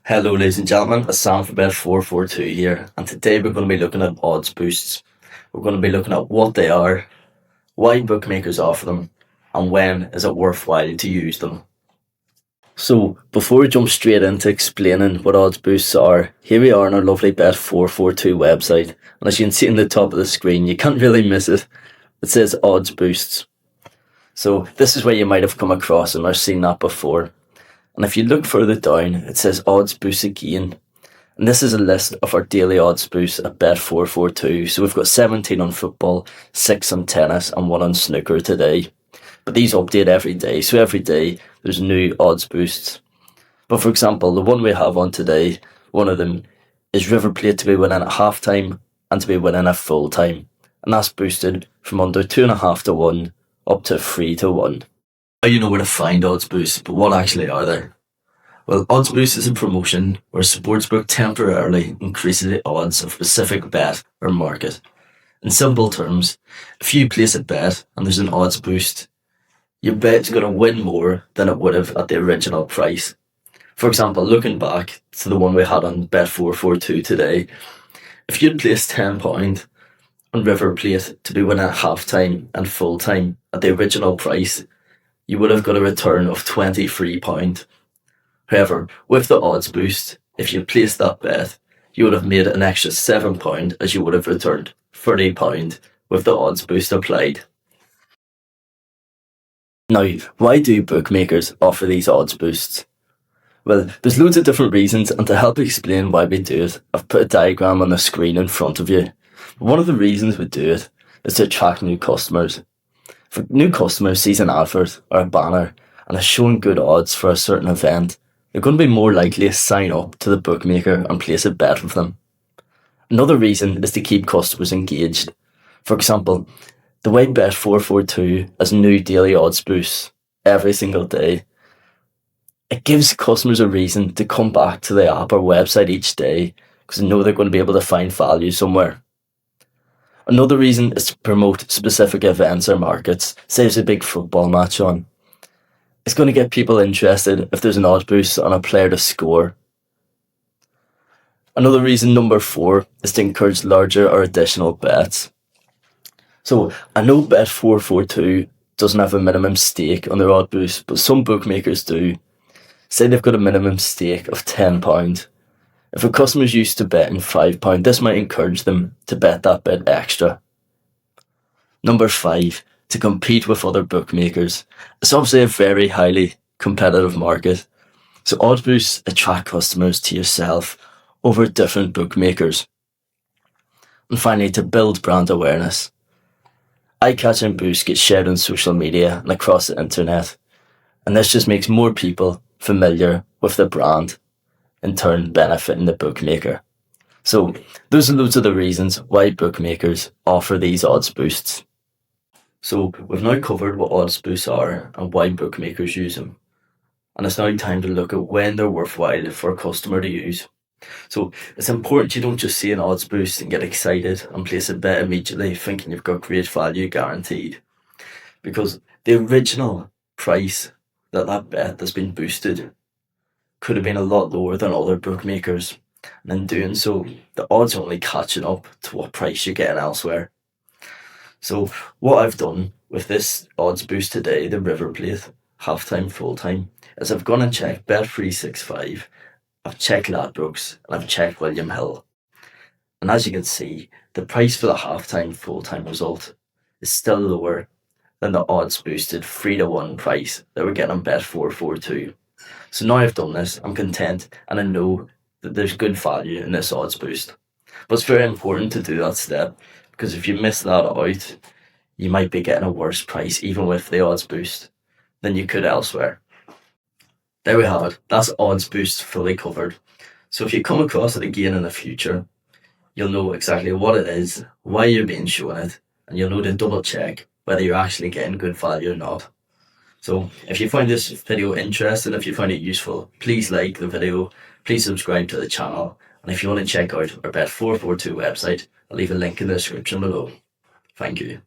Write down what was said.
Hello, ladies and gentlemen. It's Sam from Bet442 here, and today we're going to be looking at odds boosts. We're going to be looking at what they are, why bookmakers offer them, and when is it worthwhile to use them. So, before we jump straight into explaining what odds boosts are, here we are on our lovely Bet442 website, and as you can see in the top of the screen, you can't really miss it. It says odds boosts. So, this is where you might have come across them or seen that before. And if you look further down, it says odds boosts again. And this is a list of our daily odds boosts at Bet442. So we've got 17 on football, 6 on tennis, and 1 on snooker today. But these update every day. So every day there's new odds boosts. But for example, the one we have on today, one of them is River Plate to be winning at half time and to be winning at full time. And that's boosted from under 2.5 to 1 up to 3 to 1. Now you know where to find odds boosts, but what actually are they? Well, odds boost is a promotion where a sportsbook temporarily increases the odds of a specific bet or market. In simple terms, if you place a bet and there's an odds boost, your bet's going to win more than it would have at the original price. For example, looking back to the one we had on Bet442 today, if you'd placed £10 on River Plate to be winning at half time and full time at the original price, you would have got a return of £23. However, with the odds boost, if you placed that bet, you would have made an extra £7 as you would have returned £30 with the odds boost applied. Now, why do bookmakers offer these odds boosts? Well, there's loads of different reasons, and to help explain why we do it, I've put a diagram on the screen in front of you. One of the reasons we do it is to attract new customers. If a new customer sees an advert or a banner and is showing good odds for a certain event, they're going to be more likely to sign up to the bookmaker and place a bet with them. Another reason is to keep customers engaged. For example, the way Bet442 has new daily odds boosts every single day, it gives customers a reason to come back to the app or website each day because they know they're going to be able to find value somewhere. Another reason is to promote specific events or markets. Say there's a big football match on. It's going to get people interested if there's an odds boost on a player to score. Another reason, number 4, is to encourage larger or additional bets. So I know Bet442 doesn't have a minimum stake on their odd boost, but some bookmakers do. Say they've got a minimum stake of £10. If a customer's used to betting £5, this might encourage them to bet that bit extra. Number 5, to compete with other bookmakers. It's obviously a very highly competitive market, so odds boosts attract customers to yourself over different bookmakers. And finally, to build brand awareness. Eye-catching boosts get shared on social media and across the internet, and this just makes more people familiar with the brand, in turn benefiting the bookmaker. So those are loads of the reasons why bookmakers offer these odds boosts. So we've now covered what odds boosts are and why bookmakers use them. And it's now time to look at when they're worthwhile for a customer to use. So it's important you don't just see an odds boost and get excited and place a bet immediately thinking you've got great value guaranteed. Because the original price that bet that's been boosted could have been a lot lower than other bookmakers. And in doing so, the odds are only catching up to what price you're getting elsewhere. So what I've done with this odds boost today, the River Plate, half-time, full-time, is I've gone and checked Bet365, I've checked Ladbrokes, and I've checked William Hill. And as you can see, the price for the half-time, full-time result is still lower than the odds boosted 3 to 1 price that we're getting on Bet442. So now I've done this, I'm content, and I know that there's good value in this odds boost. But it's very important to do that step, because if you miss that out, you might be getting a worse price, even with the odds boost, than you could elsewhere. There we have it. That's odds boost fully covered. So if you come across it again in the future, you'll know exactly what it is, why you're being shown it, and you'll know to double check whether you're actually getting good value or not. So if you find this video interesting, if you find it useful, please like the video, please subscribe to the channel, and if you want to check out our Bet442 website, I'll leave a link in the description below. Thank you.